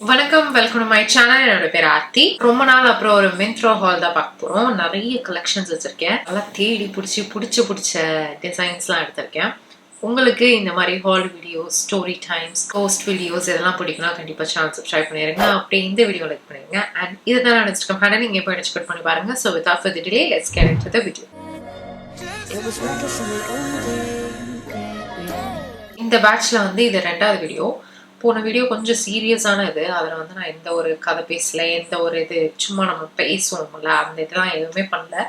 வணக்கம், welcome to my channel. என்னோட பேர் ஆர்த்தி. ரொம்ப நாள் அப்புறம் ஒரு மிந்த்ரா ஹால் தான் பார்க்க போறோம். நிறைய கலெக்ஷன்ஸ் வச்சிருக்கேன். நல்லா தேடி பிடிச்ச டிசைன்ஸ்லாம் எடுத்திருக்கேன். உங்களுக்கு இந்த மாதிரி haul videos, story times, ghost videos இதெல்லாம் பிடிக்கும்னா கண்டிப்பா சேனல் சப்ஸ்கிரைப் பண்ணிருங்க. அப்படியே இந்த வீடியோ லைக் பண்ணுங்க. அண்ட் இதை தான் நினைச்சிருக்கேன் பண்ண நீங்க போய் எக்ஸ்பெக்ட் பண்ணி பாருங்க. So without further delay let's get into the video. இந்த பேட்ச்ல வந்து இது 2வது வீடியோ. போன வீடியோ கொஞ்சம் சீரியஸான இது. அதில் வந்து நான் எந்த ஒரு கதை பேசல, எந்த ஒரு இது சும்மா நம்ம பேசுவோம்ல அந்த இதெல்லாம் எதுவுமே பண்ணல.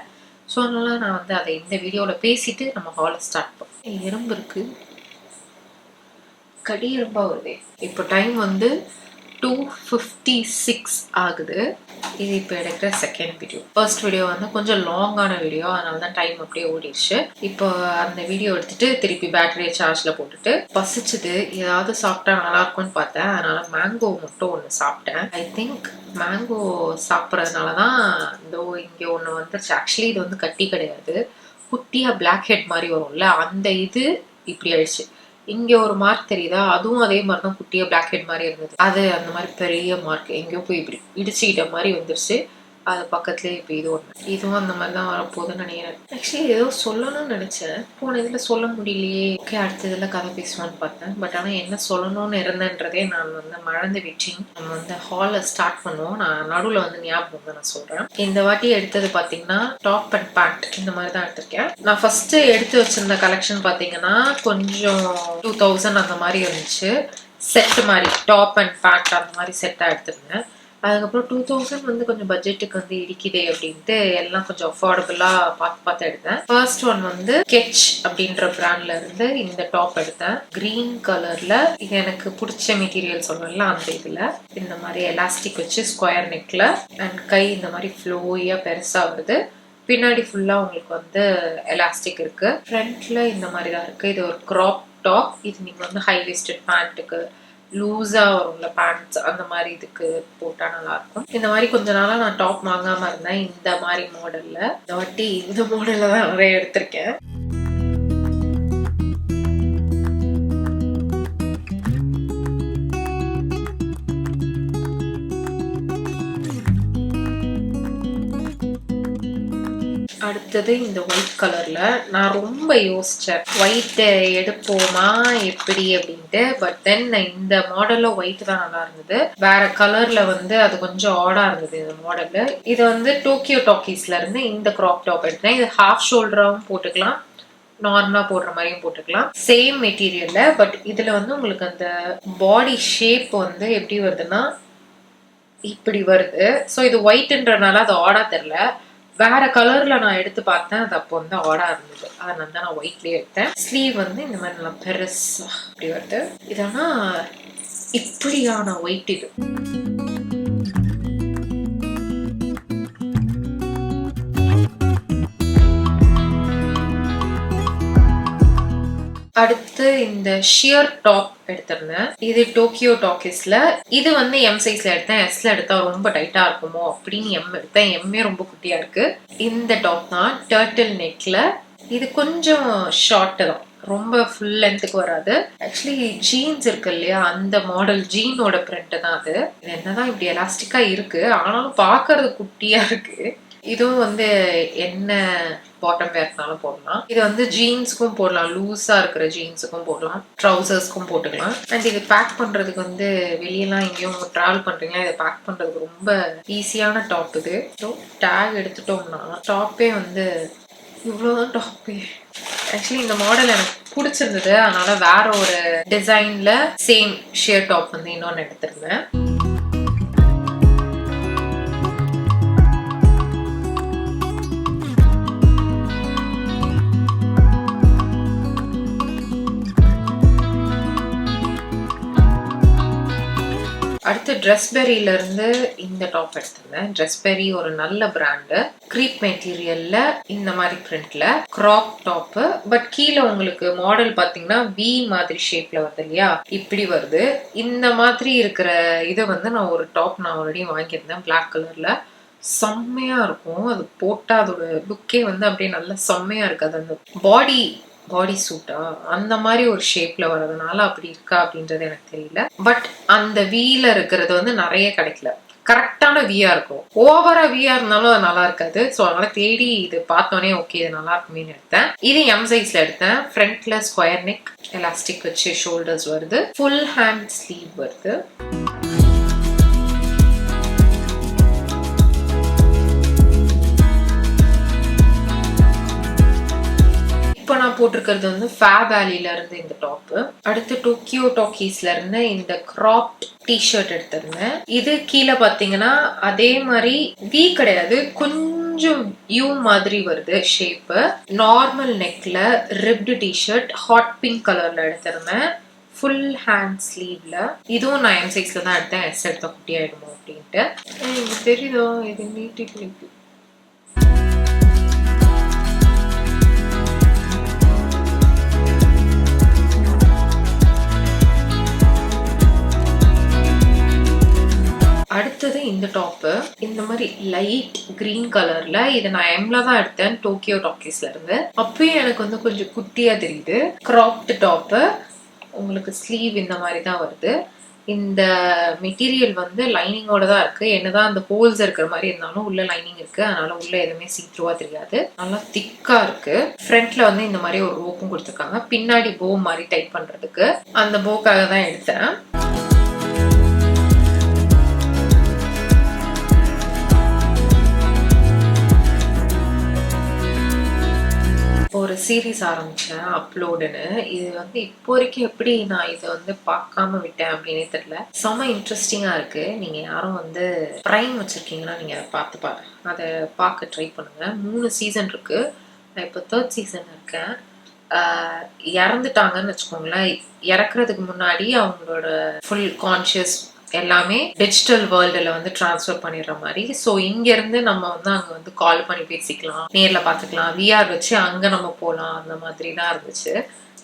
ஸோ அதனால நான் வந்து அதை இந்த வீடியோவில் பேசிட்டு நம்ம ஹாலை ஸ்டார்ட் பண்ணோம். எறும்பு இருக்கு, கடி எறும்பா வருது. இப்போ டைம் வந்து 2:56 ஆகுது. இது இப்போ எடுக்கிற செகண்ட் வீடியோ. ஃபர்ஸ்ட் வீடியோ வந்து கொஞ்சம் லாங்கான வீடியோ, அதனால தான் டைம் அப்படியே ஓடிடுச்சு. இப்போ அந்த வீடியோ எடுத்துட்டு திருப்பி பேட்டரியை சார்ஜில் போட்டுட்டு பசிச்சுது, ஏதாவது சாப்பிட்டா நல்லா இருக்கும்னு பார்த்தேன். அதனால மேங்கோ மட்டும் ஒன்று சாப்பிட்டேன். ஐ திங்க் மேங்கோ சாப்பிட்றதுனால தான் இதோ இங்கே ஒன்று வந்துருச்சு. ஆக்சுவலி இது வந்து கட்டி கிடையாது, குட்டியாக பிளாக் ஹெட் மாதிரி வரும்ல, அந்த இது இப்படி ஆயிடுச்சு. இங்க ஒரு மார்க் தெரியுதா, அதுவும் அதே மாதிரி தான் குட்டியா பிளாக் ஹெட் மாதிரி இருந்தது. அது அந்த மாதிரி பெரிய மார்க் எங்கேயோ போய் இப்படி இடிச்சுக்கிட்ட மாதிரி வந்துருச்சு. அது பக்கத்துலேயே இப்போ இது ஒன்று, இதுவும் அந்த மாதிரி தான் வரப்போகுதுன்னு நினைக்கிறேன். ஆக்சுவலி ஏதோ சொல்லணும்னு நினைச்சேன், போன இதில் சொல்ல முடியலையே. ஓகே, அடுத்த இதில் கதை பேசுவான்னு பார்த்தேன். பட் ஆனால் என்ன சொல்லணும்னு இருந்தேன்றதே நான் வந்து மறந்து விட்டேன். நம்ம வந்து ஹாலை ஸ்டார்ட் பண்ணுவோம். நான் நடுவில் வந்து ஞாபகம் தான் நான் சொல்கிறேன். இந்த வாட்டி எடுத்தது பார்த்தீங்கன்னா டாப் அண்ட் பேண்ட் இந்த மாதிரி தான் எடுத்திருக்கேன். நான் ஃபர்ஸ்ட் எடுத்து வச்சிருந்த கலெக்ஷன் பார்த்தீங்கன்னா கொஞ்சம் 2000 அந்த மாதிரி இருந்துச்சு. செட் மாதிரி டாப் அண்ட் பேண்ட் அந்த மாதிரி செட்டாக எடுத்திருந்தேன். அதுக்கப்புறம் 2000 வந்து கொஞ்சம் பட்ஜெட்டுக்கு வந்து இடிக்குதே அப்படின்ட்டு எல்லாம் கொஞ்சம் அஃபோர்டபுளாக பார்த்து எடுத்தேன். ஃபர்ஸ்ட் ஒன் வந்து கெச் அப்படின்ற பிராண்ட்ல இருந்து இந்த டாப் எடுத்தேன். கிரீன் கலர்ல, இது எனக்கு பிடிச்ச மெட்டீரியல் சொல்லல, அந்த இதுல இந்த மாதிரி எலாஸ்டிக் வச்சு ஸ்கொயர் நெக்ல அண்ட் கை இந்த மாதிரி ஃப்ளோயா பெருசா வருது. பின்னாடி ஃபுல்லா உங்களுக்கு வந்து எலாஸ்டிக் இருக்கு. ஃப்ரண்ட்ல இந்த மாதிரி தான் இருக்கு. இது ஒரு கிராப் டாப். இது நீங்க வந்து ஹை வேஸ்டட் பேண்ட்டுக்கு, லூஸா வரும்ல பேண்ட்ஸ், அந்த மாதிரி இதுக்கு போட்டா நல்லா இருக்கும். இந்த மாதிரி கொஞ்ச நாளா நான் டாப் வாங்காம இருந்தேன் இந்த மாதிரி மாடல்ல. இந்த வாட்டி இந்த மாடல்ல தான் நிறைய எடுத்திருக்கேன். அடுத்தது இந்த ஒயிட் கலர்ல நான் ரொம்ப யோசிச்சேன், ஒயிட் எடுப்போமா எப்படி அப்படின்ட்டு. பட் தென் இந்த மாடல்ல ஒயிட் தான் நல்லா இருந்தது. வேற கலர்ல வந்து அது கொஞ்சம் ஆடா இருந்தது இந்த மாடல்ல. இது வந்து டோக்கியோ டாக்கீஸ்ல இருந்து இந்த கிராப் டாப் எடுத்தேன். இது ஹாஃப் ஷோல்டராகவும் போட்டுக்கலாம், நார்மலா போடுற மாதிரியும் போட்டுக்கலாம், சேம் மெட்டீரியல்ல. பட் இதுல வந்து உங்களுக்கு அந்த பாடி ஷேப் வந்து எப்படி வருதுன்னா இப்படி வருது. ஸோ இது ஒயிட்ன்றனால அது ஆடா தெரியல. வேற கலர்ல நான் எடுத்து பார்த்தேன், அது அப்போ வந்து ஆடா இருந்தது. அதனால தான் நான் ஒயிட்லயே எடுத்தேன். ஸ்லீவ் வந்து இந்த மாதிரி நல்லா பெருசா இப்படி வருது. இதனா இப்படியான ஒயிட் இது. அடுத்து இந்த ஷியர் டாப் எடுத்திருந்தேன். இது டோக்கியோ டாக்கீஸ்ல. இது வந்து எம் சைஸ்ல எடுத்தேன். எஸ்ல எடுத்தா ரொம்ப டைட்டா இருக்குமோ அப்படின்னு எம் எடுத்தேன். எம்மே ரொம்ப குட்டியா இருக்கு. இந்த டாப் தான் டர்ட்டில் நெக்ல. இது கொஞ்சம் ஷார்ட் தான், ரொம்ப ஃபுல் லென்த்துக்கு வராது. ஆக்சுவலி ஜீன்ஸ் இருக்கு இல்லையா, அந்த மாடல் ஜீனோட பிரிண்ட் தான் அது. இது என்னதான் இப்படி எலாஸ்டிக்கா இருக்கு, ஆனாலும் பாக்குறது குட்டியா இருக்கு. இதுவும் வந்து என்ன பாட்டம் பேர்னாலும் போடலாம். இது வந்து ஜீன்ஸுக்கும் போடலாம், லூஸா இருக்கிற ஜீன்ஸுக்கும் போடலாம், ட்ரௌசர்ஸ்க்கும் போட்டுக்கலாம். அண்ட் இது பேக் பண்றதுக்கு வந்து வெளியெல்லாம் எங்கேயும் டிராவல் பண்றீங்களா, இதை பேக் பண்றதுக்கு ரொம்ப ஈஸியான டாப் இது. ஸோ டேக் எடுத்துட்டோம்னா டாப்பே வந்து இவ்வளோதான் டாப்பே. ஆக்சுவலி இந்த மாடல் எனக்கு பிடிச்சிருந்தது, அதனால வேற ஒரு டிசைன்ல சேம் ஷியர் டாப் வந்து இன்னொன்று எடுத்திருந்தேன். அடுத்து ட்ரெஸ்பெரியில இருந்து இந்த டாப் எடுத்திருந்தேன். ட்ரெஸ்பெரி ஒரு நல்ல பிராண்டு, கிரீப் மெட்டீரியல்ல இந்த மாதிரி பிரிண்ட்ல கிராப் டாப். பட் கீழே உங்களுக்கு மாடல் பாத்தீங்கன்னா வி மாதிரி ஷேப்ல வருது இல்லையா, இப்படி வருது. இந்த மாதிரி இருக்கிற இதை வந்து நான் ஒரு டாப் நான் ஆல்ரெடி வாங்கியிருந்தேன் பிளாக் கலர்ல. செம்மையா இருக்கும் அது போட்டா, அதோட லுக்கே வந்து அப்படியே நல்லா செம்மையா இருக்கு. அது அந்த பாடி பாடி சூட்டா அந்த மாதிரி ஒரு ஷேப்ல வர்றதுனால அப்படி இருக்கா அப்படின்றது எனக்கு தெரியல. பட் அந்த வீல இருக்கிறது வந்து நிறைய கிடைக்கல. கரெக்டான வியா இருக்கும். ஓவரா வியா இருந்தாலும் அது நல்லா இருக்காது. ஸோ அதனால தேடி இது பார்த்தோன்னே ஓகே இது நல்லா இருக்குமேன்னு எடுத்தேன். இது எம் சைஸ்ல எடுத்தேன். ஃப்ரண்ட்ல ஸ்கொயர் நெக், எலாஸ்டிக் வச்சு ஷோல்டர்ஸ் வருது, ஃபுல் ஹேண்ட் ஸ்லீவ் வருது. இப்போ நான் போட்டிருக்கிறது வந்து ஃபேப் வேலியில இருந்து இந்த டாப். அடுத்து டோக்கியோ டாக்கீஸ்ல இருந்து இந்த கிராப்ட் டிஷர்ட் எடுத்திருந்தேன். இது கீழே பாத்தீங்கன்னா அதே மாதிரி வி கிடையாது, கொஞ்சம் யூ மாதிரி வருது ஷேப். நார்மல் நெக்ல ரிப்டு டிஷர்ட் ஹாட் பிங்க் கலர்ல எடுத்திருந்தேன், ஃபுல் ஹேண்ட் ஸ்லீவ்ல. இதுவும் நான் எம் சைஸ்ல தான் எடுத்தேன், எஸ் எடுத்த குட்டி ஆயிடுமோ அப்படின்ட்டு. எனக்கு தெரியுதோ இது நீட்டி. அடுத்தது இந்த டாப்பு இந்த மாதிரி லைட் கிரீன் கலர்ல. இதை நான் எம்ல தான் எடுத்தேன் டோக்கியோ டாக்கீஸ்ல இருந்து. அப்பயும் எனக்கு வந்து கொஞ்சம் குட்டியா தெரியுது. கிராப்ட் டாப்பு, உங்களுக்கு ஸ்லீவ் இந்த மாதிரி தான் வருது. இந்த மெட்டீரியல் வந்து லைனிங்கோட தான் இருக்கு. என்னதான் அந்த ஹோல்ஸ் இருக்கிற மாதிரி இருந்தாலும் உள்ள லைனிங் இருக்கு, அதனால உள்ள எதுவுமே சீத்ரூவா தெரியாது. நல்லா திக்கா இருக்கு. ஃப்ரண்ட்ல வந்து இந்த மாதிரி ஒரு ரோப்பும் கொடுத்துருக்காங்க, பின்னாடி போ மாதிரி டைப் பண்றதுக்கு. அந்த போக்காக தான் எடுத்தேன். ஒரு சீரீஸ் ஆரம்பிச்சேன் அப்லோடுன்னு. இது வந்து இப்போ வரைக்கும் எப்படி நான் இதை வந்து பார்க்காம விட்டேன் அப்படின்னே தெரியல. செம்ம இன்ட்ரெஸ்டிங்கா இருக்கு. நீங்க யாரும் வந்து பிரைம் வச்சிருக்கீங்கன்னா நீங்க அதை பார்க்க ட்ரை பண்ணுங்க. 3 சீசன் இருக்கு. நான் இப்போ 3rd சீசன் இருக்கேன். இறந்துட்டாங்கன்னு வச்சுக்கோங்களேன். இறக்குறதுக்கு முன்னாடி அவங்களோட ஃபுல் கான்ஷியஸ் எல்லாமே டிஜிட்டல் வேர்ல்டுல வந்து டிரான்ஸ்ஃபர் பண்ணிடுற மாதிரி. ஸோ இங்க இருந்து நம்ம வந்து அங்க வந்து கால் பண்ணி பேசிக்கலாம், நேர்ல பாத்துக்கலாம், விஆர் வச்சு அங்க நம்ம போகலாம், அந்த மாதிரி தான் இருந்துச்சு.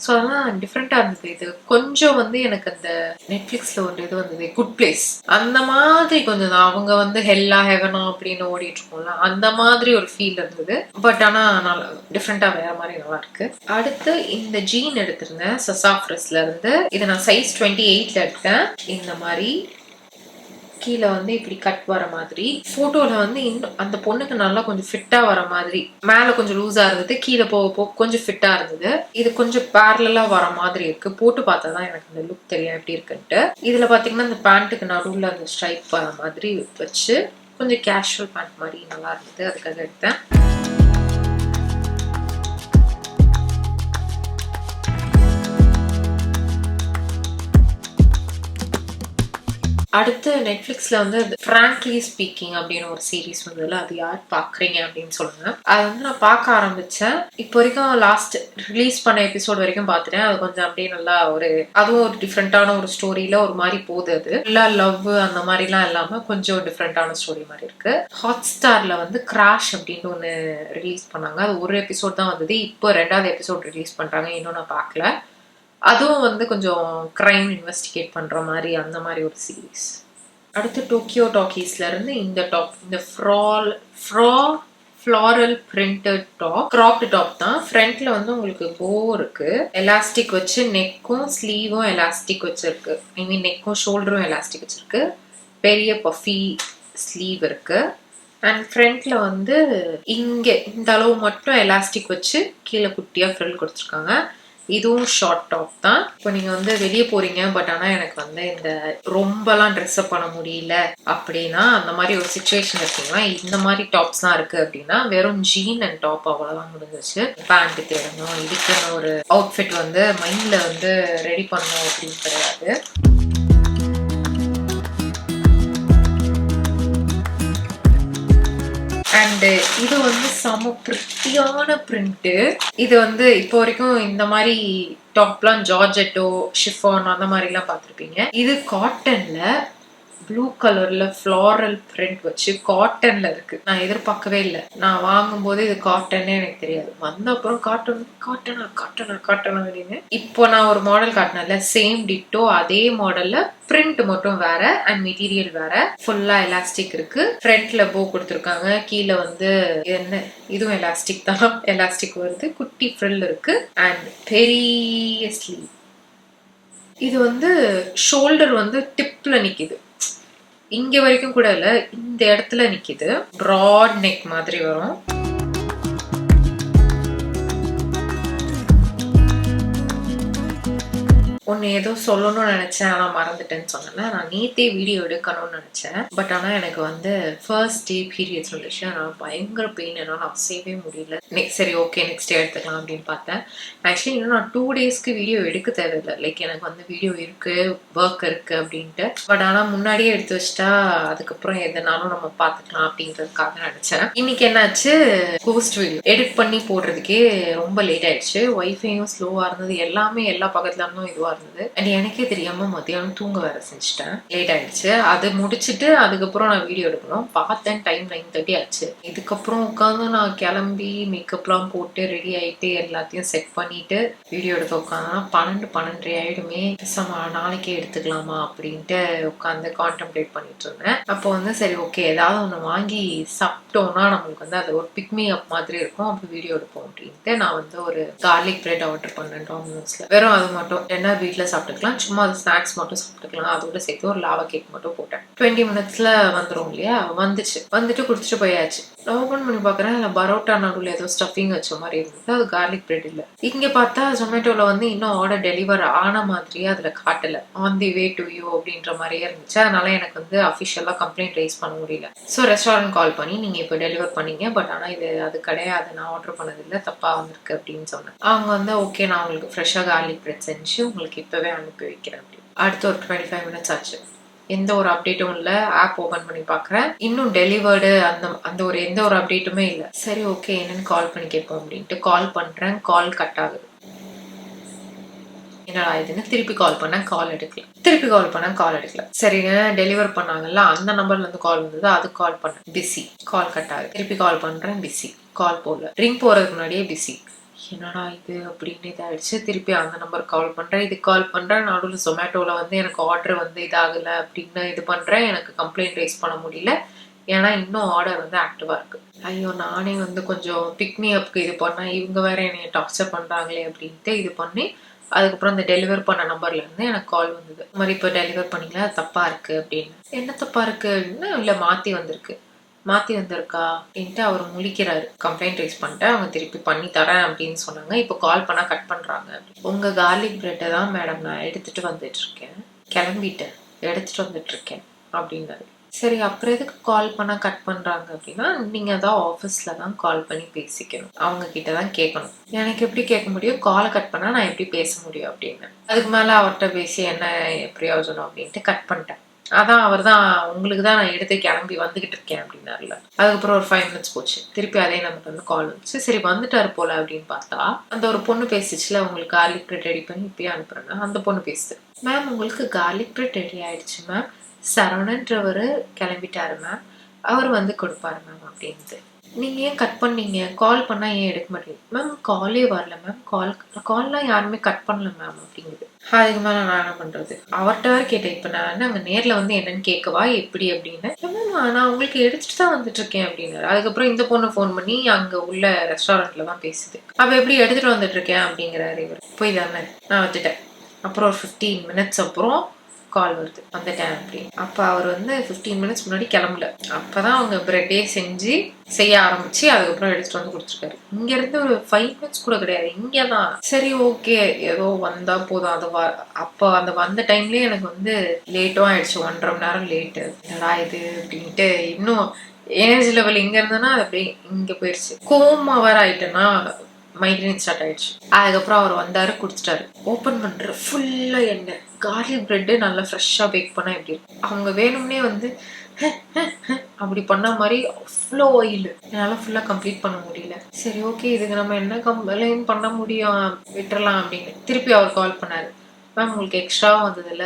ஸோ அதெல்லாம் டிஃப்ரெண்டா இருந்தது. இது கொஞ்சம் வந்து எனக்கு அந்த நெட்ஃபிளிக்ஸ்ல ஒரு இது வந்தது குட் பிளேஸ், அந்த மாதிரி கொஞ்சம் தான். அவங்க வந்து ஹெல்லா ஹெவனா அப்படின்னு ஓடிட்டு இருக்கோம்ல, அந்த மாதிரி ஒரு ஃபீல் இருந்தது. பட் ஆனா நல்லா டிஃப்ரெண்டா வேற மாதிரி நல்லா இருக்கு. அடுத்து இந்த ஜீன் எடுத்திருந்தேன் சசாஃப்ரஸ்ல இருந்து. இதை நான் சைஸ் 28ல எடுத்தேன். இந்த மாதிரி கீழே வந்து இப்படி கட் வர மாதிரி. போட்டோல வந்து இன்னும் அந்த பொண்ணுக்கு நல்லா கொஞ்சம் ஃபிட்டா வர மாதிரி. மேல கொஞ்சம் லூஸா இருந்தது, கீழே போக கொஞ்சம் ஃபிட்டா இருந்தது. இது கொஞ்சம் பேரலா வர மாதிரி இருக்கு. போட்டு பார்த்தாதான் எனக்கு இந்த லுக் தெரியும் எப்படி இருக்குன்ட்டு. இதுல பாத்தீங்கன்னா இந்த பேண்ட்டுக்கு நடுவுல அந்த ஸ்ட்ரைப் வர மாதிரி வச்சு கொஞ்சம் கேஷுவல் பேண்ட் மாதிரி நல்லா இருந்தது, அதுக்காக எடுத்தேன். அடுத்து நெட்ஃபிளிக்ஸ்ல வந்து ஃப்ராங்க்லி ஸ்பீக்கிங் அப்படின்னு ஒரு சீரீஸ் வந்ததுல, அது யார் பாக்குறீங்க அப்படின்னு சொல்லுங்க. அது வந்து நான் பார்க்க ஆரம்பிச்சேன். இப்போ வரைக்கும் லாஸ்ட் ரிலீஸ் பண்ண எபிசோட் வரைக்கும் பார்த்துட்டேன். அது கொஞ்சம் அப்படியே நல்லா அதுவும் ஒரு டிஃப்ரெண்டான ஒரு ஸ்டோரியில ஒரு மாதிரி போகுது. அது நல்லா லவ் அந்த மாதிரிலாம் இல்லாம கொஞ்சம் டிஃப்ரெண்டான ஸ்டோரி மாதிரி இருக்கு. ஹாட் ஸ்டார்ல வந்து கிராஷ் அப்படின்னு ஒன்று ரிலீஸ் பண்ணாங்க. அது ஒரு எபிசோட் தான் வந்தது. இப்போ 2வது எபிசோட் ரிலீஸ் பண்றாங்க, இன்னும் நான் பார்க்கல. அதுவும் வந்து கொஞ்சம் கிரைம் இன்வெஸ்டிகேட் பண்ற மாதிரி அந்த மாதிரி ஒரு சீரீஸ். அடுத்து டோக்கியோ டாக்கீஸ்ல இருந்து இந்த டாப், இந்த floral printed top, craft top தான். ஃப்ரண்ட்ல வந்து உங்களுக்கு போ இருக்கு, எலாஸ்டிக் வச்சு நெக்கும் ஸ்லீவும் எலாஸ்டிக் வச்சிருக்கு. ஐ மீன் நெக்கும் ஷோல்டரும் எலாஸ்டிக் வச்சிருக்கு. பெரிய பஃபி ஸ்லீவ் இருக்கு. அண்ட் ஃப்ரண்ட்ல வந்து இங்க இந்த அளவு மட்டும் எலாஸ்டிக் வச்சு கீழே குட்டியா ஃப்ரில் கொடுத்துருக்காங்க. இதுவும் ஷார்ட் டாப் தான். இப்போ நீங்க வந்து வெளியே போறீங்க, பட் ஆனா எனக்கு வந்து இந்த ரொம்பலாம் ட்ரெஸ் அப் பண்ண முடியல அப்படின்னா, அந்த மாதிரி ஒரு சுச்சுவேஷன் இருக்கீங்களா, இந்த மாதிரி டாப்ஸ் தான் இருக்கு அப்படின்னா வெறும் ஜீன் அண்ட் டாப் அவ்வளவுதான் முடிஞ்சிச்சு. பேண்ட் தேடணும், இதுக்குன்னு ஒரு அவுட்ஃபிட் வந்து மைண்ட்ல வந்து ரெடி பண்ணணும் அப்படின்னு கிடையாது. அண்ட் இது வந்து செம பிரிட்டியான பிரிண்ட். இது வந்து இப்போ வரைக்கும் இந்த மாதிரி டாப்லாம் ஜார்ஜெட்டோ ஷிஃபான் அந்த மாதிரிலாம் பார்த்துருப்பீங்க. இது காட்டன்ல ப்ளூ கலர்ல ஃப்ளாரல் பிரிண்ட் வச்சு காட்டன்ல இருக்கு. நான் எதிர்பார்க்கவே இல்லை. நான் வாங்கும் போது இது காட்டன்னே எனக்கு தெரியாது. வந்த அப்புறம் காட்டனா அப்படின்னு. இப்போ நான் ஒரு மாடல் காட்டினேன்ல, சேம் டிட்டோ அதே மாடல்ல பிரிண்ட் மட்டும் வேற அண்ட் மெட்டீரியல் வேற. ஃபுல்லா எலாஸ்டிக் இருக்கு. ஃப்ரண்ட்ல போ கொடுத்துருக்காங்க. கீழே வந்து என்ன இதுவும் எலாஸ்டிக் தான். எலாஸ்டிக் வருது. குட்டி ஃப்ரில் இருக்கு அண்ட் பெரிய ஸ்லீவ். இது வந்து ஷோல்டர் வந்து டிப்ல நிக்குது. இங்க வரைக்கும் கூட இல்ல, இந்த இடத்துல நிக்குது. ப்ராட் நெக் மாதிரி வரும். ஒன்று ஏதோ சொல்லணும்னு நினச்சேன், ஆனால் மறந்துட்டேன்னு சொன்னேன்ல. நான் நேற்றே வீடியோ எடுக்கணும்னு நினச்சேன். பட் ஆனால் எனக்கு வந்து ஃபர்ஸ்ட் டே பீரியட்ஸ் வந்துச்சு. ஆனால் பயங்கர பெயின், என்னால் அசையவே முடியல. சரி ஓகே நெக்ஸ்ட் டே எடுத்துக்கலாம் அப்படின்னு பார்த்தேன். ஆக்சுவலி இன்னும் நான் 2 டேஸ்க்கு வீடியோ எடுக்க தேவையில்லை. லைக் எனக்கு வந்து வீடியோ இருக்குது, ஒர்க் இருக்குது அப்படின்ட்டு. பட் ஆனால் முன்னாடியே எடுத்து வச்சிட்டா அதுக்கப்புறம் எதனாலும் நம்ம பார்த்துக்கலாம் அப்படின்றதுக்காக நினச்சேன். இன்னைக்கு என்னாச்சு, கோஸ்ட் வீடியோ எடிட் பண்ணி போடுறதுக்கே ரொம்ப லேட் ஆயிடுச்சு. ஒய்ஃபையும் ஸ்லோவாக இருந்தது. எல்லாமே எல்லா பக்கத்துல இருந்தும் இதுவாக இருந்தது. அண்ட் எனக்கே தெரியாம மத்தியானம் தூங்க வேற செஞ்சுட்டேன். லேட் ஆயிடுச்சு. அது முடிச்சுட்டு அதுக்கப்புறம் நான் வீடியோ எடுக்கணும் பார்த்தேன். டைம் 9:30 ஆச்சு. இதுக்கப்புறம் உட்காந்து நான் கிளம்பி மேக்கப்லாம் போட்டு ரெடி ஆயிட்டு எல்லாத்தையும் செட் பண்ணிட்டு வீடியோ எடுக்க உட்காந்தா 12:30 ஆயிடுமே. நாளைக்கே எடுத்துக்கலாமா அப்படின்ட்டு உட்காந்து கான்டெம்ப்ளேட் பண்ணிட்டு இருந்தேன். அப்போ வந்து சரி ஓகே ஏதாவது ஒன்று வாங்கி சாப்பிட்டோம்னா நம்மளுக்கு வந்து அது ஒரு பிக்மி அப் மாதிரி இருக்கும். அப்போ வீடியோ எடுப்போம் அப்படின்ட்டு நான் வந்து ஒரு கார்லிக் பிரெட் ஆர்டர் பண்ணேன் டாமினோஸ்ல. வெறும் அது மட்டும் என்ன வீட்டில் சாப்பிட்டுக்கலாம், சும்மா அது ஸ்நாக்ஸ் மட்டும் சாப்பிட்டுக்கலாம். அதோட சேர்த்து ஒரு லாவா கேக் மட்டும் போட்டேன். 20 மினிட்ஸ்ல வந்துடும் இல்லையா. வந்துட்டு குடிச்சிட்டு போயாச்சு. நான் ஓப்பன் பண்ணி பார்க்குறேன், இல்லை பரோட்டா நடுவில் ஏதோ ஸ்டஃபிங் வச்ச மாதிரி இருந்தது. அது கார்லிக் பிரெட் இல்லை. இங்கே பார்த்தா ஜொமேட்டோவில் வந்து இன்னும் ஆர்டர் டெலிவர் ஆன மாதிரியே அதில் காட்டலை. On the way to you அப்படின்ற மாதிரியே இருந்துச்சு. அதனால எனக்கு வந்து அஃபிஷியலாக கம்ப்ளைண்ட் ரைஸ் பண்ண முடியல. ஸோ ரெஸ்டாரண்ட் கால் பண்ணி நீங்கள் இப்போ டெலிவர் பண்ணீங்க, பட் ஆனால் இது அது கிடையாது, நான் ஆர்டர் பண்ணதில்லை, தப்பாக வந்திருக்கு அப்படின்னு சொன்னேன். அவங்க வந்து ஓகே நான் உங்களுக்கு ஃப்ரெஷ்ஷாக கார்லிக் பிரெட் செஞ்சு உங்களுக்கு இப்போவே அனுப்பி வைக்கிறேன் அப்படின்னு. அடுத்து ஒரு 25 மினிட்ஸ் ஆச்சு. எந்த ஒரு அப்டேட்டும் இல்லை. ஆப் ஓபன் பண்ணி பார்க்குறேன், இன்னும் டெலிவர்டு அந்த ஒரு எந்த ஒரு அப்டேட்டுமே இல்லை. சரி ஓகே என்னன்னு கால் பண்ணி கேட்போம் அப்படின்ட்டு கால் பண்ணுறேன். கால் கட் ஆகுது. என்னடா இதுன்னு திருப்பி கால் பண்ணேன், கால் எடுக்கல. திருப்பி கால் பண்ணேன், கால் எடுக்கல. சரிங்க டெலிவர் பண்ணாங்கல்ல அந்த நம்பர்ல இருந்து கால் வந்தது, அது கால் பண்ணேன், பிஸி. கால் கட் ஆகுது. திருப்பி கால் பண்றேன், பிஸி. கால் போடல. ரிங் போறதுக்கு முன்னாடியே பிஸி. என்னடா இது அப்படின்னு இதாயிடுச்சு. திருப்பி அந்த நம்பர் கால் பண்றேன், இது கால் பண்றேன். நடுவில் ஜொமேட்டோல வந்து எனக்கு ஆர்டர் வந்து இதாகல அப்படின்னு இது பண்றேன். எனக்கு கம்ப்ளைண்ட் ரைஸ் பண்ண முடியல, ஏன்னா இன்னும் ஆர்டர் வந்து ஆக்டிவா இருக்கு. ஐயோ நானே வந்து கொஞ்சம் பிக்மி அப்க்கு இது பண்ணேன், இவங்க வேற என்னைய டார்ச்சர் பண்றாங்களே அப்படின்ட்டு இது பண்ணி அதுக்கப்புறம் இந்த டெலிவர் பண்ண நம்பர்ல இருந்து எனக்கு கால் வந்தது. இந்த மாதிரி இப்போ டெலிவர் பண்ணீங்களா, தப்பா இருக்கு அப்படின்னு. என்ன தப்பா இருக்கு அப்படின்னா, இல்ல மாத்தி வந்திருக்கா அப்படின்ட்டு அவர் முழிக்கிறாரு. கம்ப்ளைண்ட் ரைஸ் பண்ணிட்டு அவங்க திருப்பி பண்ணி தரேன் அப்படின்னு சொன்னாங்க. இப்போ கால் பண்ணா கட் பண்றாங்க. உங்க கார்லிக் பிரெட்டை தான் மேடம் நான் எடுத்துட்டு வந்துட்டு இருக்கேன், கிளம்பிட்டேன், எடுத்துட்டு வந்துட்டு இருக்கேன் அப்படின்னாரு. சரி அப்புறம் எதுக்கு கால் பண்ணா கட் பண்றாங்க அப்படின்னா, நீங்க தான் ஆஃபீஸ்ல தான் கால் பண்ணி பேசிக்கணும், அவங்க கிட்ட தான் கேட்கணும். எனக்கு எப்படி கேட்க முடியும், காலை கட் பண்ணா நான் எப்படி பேச முடியும் அப்படின்னு. அதுக்கு மேல அவர்கிட்ட பேசி என்ன பிரயோஜனம் அப்படின்ட்டு கட் பண்ணிட்டேன். அதான் அவர் தான் உங்களுக்கு தான் நான் எடுத்து கிளம்பி வந்துகிட்டு இருக்கேன் அப்படின்னாருல. அதுக்கப்புறம் ஒரு 5 மினிட்ஸ் போச்சு. திருப்பி அதே நமக்கு வந்து கால் வந்துச்சு. சரி வந்துட்டாரு போல அப்படின்னு பார்த்தா அந்த ஒரு பொண்ணு பேசிச்சுல, உங்களுக்கு கார்லிக் பிரெட் ரெடி பண்ணி இப்பயே அனுப்புறேன்னா அந்த பொண்ணு பேசுது. மேம் உங்களுக்கு கார்லிக் பிரெட் ரெடி ஆயிடுச்சு மேம், சரவணன்றவர் கிளம்பிட்டாரு மேம், அவர் வந்து கொடுப்பாரு மேம் அப்படின்ட்டு. நீங்க ஏன் கட் பண்ணீங்க, கால் பண்ணா ஏன் எடுக்க மாட்டீங்க. மேம் காலே வரல மேம், கால்லாம் யாருமே கட் பண்ணல மேம் அப்படிங்குது. அதுக்கு மேல நான் என்ன பண்றது, அவர்கிட்ட வேற கேட்டேன். இப்ப நான் அங்க நேர்ல வந்து என்னன்னு கேட்கவா எப்படி அப்படின்னு. நான் உங்களுக்கு எடுத்துட்டு தான் வந்துட்டு இருக்கேன் அப்படின்னாரு. அதுக்கப்புறம் இந்த பொண்ணு போன் பண்ணி அங்க உள்ள ரெஸ்டாரண்ட்ல தான் பேசுது. அப்ப எப்படி எடுத்துட்டு வந்துட்டு இருக்கேன் அப்படிங்கிறாரு இவர். போய் தானே நான் வந்துட்டேன். அப்புறம் ஒரு 15 மினிட்ஸ் அப்புறம் கால் வருது, வந்துட்டேன் அப்படின்னு. அப்ப அவர் வந்து 15 மினிட்ஸ் முன்னாடி கிளம்பல. அப்பதான் அவங்க பிரெட்டே செய்ய ஆரம்பிச்சு அதுக்கப்புறம் எடுத்துட்டு வந்து கொடுத்துருக்காரு. இங்க இருந்து ஒரு 5 மினிட்ஸ் கூட கிடையாது, இங்கதான். சரி ஓகே ஏதோ வந்தா போதும். அது அப்ப அந்த வந்த டைம்லயே எனக்கு வந்து லேட்டும் ஆயிடுச்சு, 1.5 மணி நேரம் லேட்டு. என்னடா இது அப்படின்ட்டு இன்னும் எனர்ஜி லெவல் இங்க இருந்ததுன்னா அது அப்படியே இங்க போயிருச்சு. கோமா வேற ஆயிட்டேன்னா மைக்ரேன் ஸ்டார்ட் ஆயிடுச்சு. அதுக்கப்புறம் அவர் வந்தாரு, குடிச்சிட்டாரு. ஓப்பன் பண்ற ஃபுல்லா எண்ணெய். கார்லிக் பிரெட்டு நல்லா ஃப்ரெஷ்ஷா பேக் பண்ணா எப்படி இருக்கும். அவங்க வேணும்னே வந்து அப்படி பண்ண மாதிரி அவ்வளோ ஆயில். என்னால ஃபுல்லா கம்ப்ளீட் பண்ண முடியல. சரி ஓகே இதுக்கு நம்ம என்ன கம்ப்ளைண்ட் பண்ண முடியும், விட்டுறலாம் அப்படின்னு திருப்பி அவர் கால் பண்ணாரு. மேம் உங்களுக்கு எக்ஸ்ட்ரா வந்ததில்ல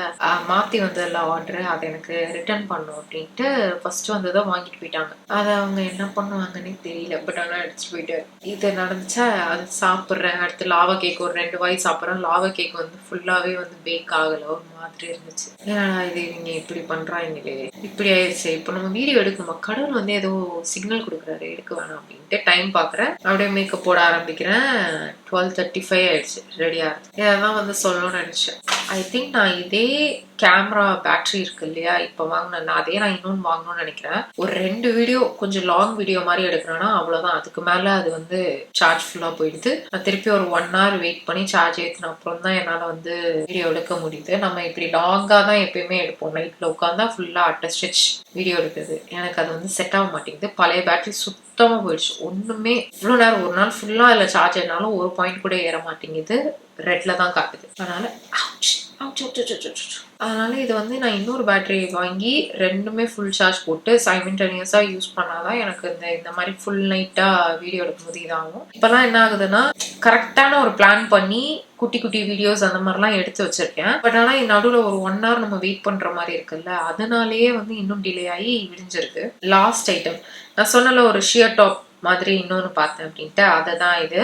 மாற்றி வந்ததில்ல ஆர்டரு அதை எனக்கு ரிட்டர்ன் பண்ணும் அப்படின்ட்டு ஃபர்ஸ்ட் வந்ததை வாங்கிட்டு போயிட்டாங்க. அதை அவங்க என்ன பண்ணுவாங்கன்னே தெரியல. பட் ஆனால் எடுத்துட்டு போயிட்டு இது நடந்துச்சா அது சாப்பிட்றேன். அடுத்து லாவா கேக் ஒரு 2 வாய் சாப்பிட்றேன். லாவா கேக் வந்து ஃபுல்லாகவே வந்து பேக் ஆகலை, ஒரு மாதிரி இருந்துச்சு. ஏன்னா இது இவங்க இப்படி பண்ணுறாங்களே, இப்படி ஆயிடுச்சு. இப்போ நம்ம வீடியோ எடுக்கணுமா, கடவுள் வந்து ஏதோ சிக்னல் கொடுக்குறாரு எடுக்க வேணாம் அப்படின்ட்டு டைம் பார்க்குறேன். அப்படியே மேக்கப் போட ஆரம்பிக்கிறேன். 12:35 ஆயிடுச்சு ரெடி ஆகுது. இதெல்லாம் வந்து சொல்லணும்னு நினச்சேன். ஐ திங்க் நான் இதே கேமரா பேட்டரி இருக்கு இல்லையா இப்போ வாங்கினேன், அதே நான் இன்னொன்று வாங்கணும்னு நினைக்கிறேன். ஒரு 2 வீடியோ கொஞ்சம் லாங் வீடியோ மாதிரி எடுக்கிறேன்னா அவ்வளோதான். அதுக்கு மேலே அது வந்து சார்ஜ் ஃபுல்லாக போயிடுது. நான் திருப்பி ஒரு 1 hour வெயிட் பண்ணி சார்ஜ் ஏற்றின அப்புறம் தான் என்னால் வந்து வீடியோ எடுக்க முடியுது. நம்ம இப்படி லாங்காக தான் எப்பயுமே எடுப்போம். நைட்டில் உட்காந்தா ஃபுல்லாக அட்ட ஸ்ட்ரெச் வீடியோ எடுக்குது. எனக்கு அது வந்து செட் ஆக மாட்டேங்குது. பழைய பேட்டரி சுத்தமாக போயிடுச்சு. ஒன்றுமே இவ்வளோ நேரம் ஒரு நாள் ஃபுல்லாக அதில் சார்ஜ் ஏறினாலும் ஒரு பாயிண்ட் கூட ஏற மாட்டேங்குது. ரெட்ல தான் காட்டுது. அதனால இது வந்து நான் இன்னொரு பேட்டரி வாங்கி ரெண்டுமே ஃபுல் சார்ஜ் போட்டு சைமல்டேனியஸா யூஸ் பண்ணாதான் எனக்கு இந்த மாதிரி ஃபுல் நைட்டா வீடியோ எடுக்கும்போது இதாகும். இப்பெல்லாம் என்ன ஆகுதுன்னா கரெக்டான ஒரு பிளான் பண்ணி குட்டி குட்டி வீடியோஸ் அந்த மாதிரிலாம் எடுத்து வச்சிருக்கேன். பட் ஆனால் நடுவில் ஒரு 1 hour நம்ம வெயிட் பண்ற மாதிரி இருக்குல்ல, அதனாலேயே வந்து இன்னும் டிலே ஆகி விடிஞ்சிருக்கு. லாஸ்ட் ஐட்டம் நான் சொன்னல ஒரு ஷியர் டாப் மாதிரி இன்னொன்று பார்த்தேன் அப்படின்ட்டு, அதை தான் இது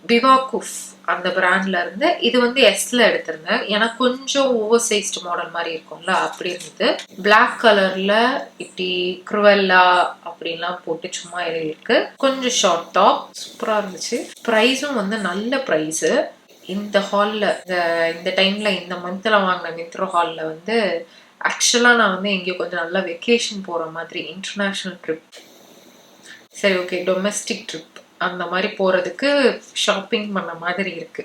பிவாகுஃப் அந்த பிராண்ட்ல இருந்து. இது வந்து எஸ்ல எடுத்திருந்தேன். ஏன்னா கொஞ்சம் ஓவர் சைஸ்டு மாடல் மாதிரி இருக்கும்ல, அப்படி இருந்தது. பிளாக் கலர்ல இப்படி குருவெல்லா அப்படின்லாம் போட்டு சும்மா இருக்கு. கொஞ்சம் ஷார்ட் டாப் சூப்பரா இருந்துச்சு. ப்ரைஸும் வந்து நல்ல ப்ரைஸ். இந்த ஹால்ல இந்த டைம்ல இந்த மந்த்ல வாங்கின மித்ரோ ஹால்ல வந்து ஆக்சுவலா நான் வந்து எங்கேயோ கொஞ்சம் நல்லா வெக்கேஷன் போற மாதிரி, இன்டர்நேஷனல் ட்ரிப், சரி ஓகே டொமெஸ்டிக் ட்ரிப் அந்த மாதிரி போறதுக்கு ஷாப்பிங் பண்ண மாதிரி இருக்கு.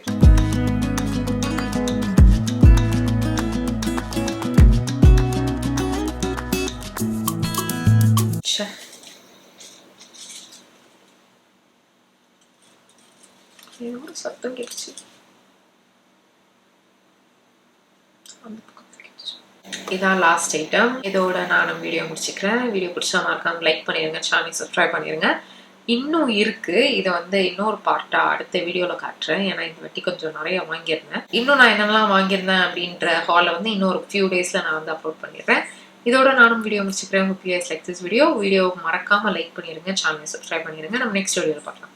ஒரு சத்தம் கேட்டுச்சு. இதான் லாஸ்ட் ஐட்டம். இதோட நானும் வீடியோ முடிச்சுக்கிறேன். வீடியோ பிடிச்சா மறக்காம லைக் பண்ணிருங்க, சேனல் சப்ஸ்கிரைப் பண்ணிருங்க. இன்னும் இருக்கு, இதை வந்து இன்னொரு பார்ட்டா அடுத்த வீடியோல காட்டுறேன். ஏன்னா இந்த வாட்டி கொஞ்சம் நிறைய வாங்கியிருந்தேன். இன்னும் நான் என்னெல்லாம் வாங்கியிருந்தேன் அப்படின்ற ஹாலை வந்து இன்னொரு ஃபியூ டேஸ்ல நான் வந்து அப்லோட் பண்ணிடுறேன். இதோட நானும் வீடியோ முடிச்சுக்கிறேன். Hope you guys like this video. Video மறக்காம லைக் பண்ணிருங்க, சேனலை சப்ஸ்கிரைப் பண்ணிருங்க. நம்ம நெக்ஸ்ட் வீடியோல பார்க்கலாம்.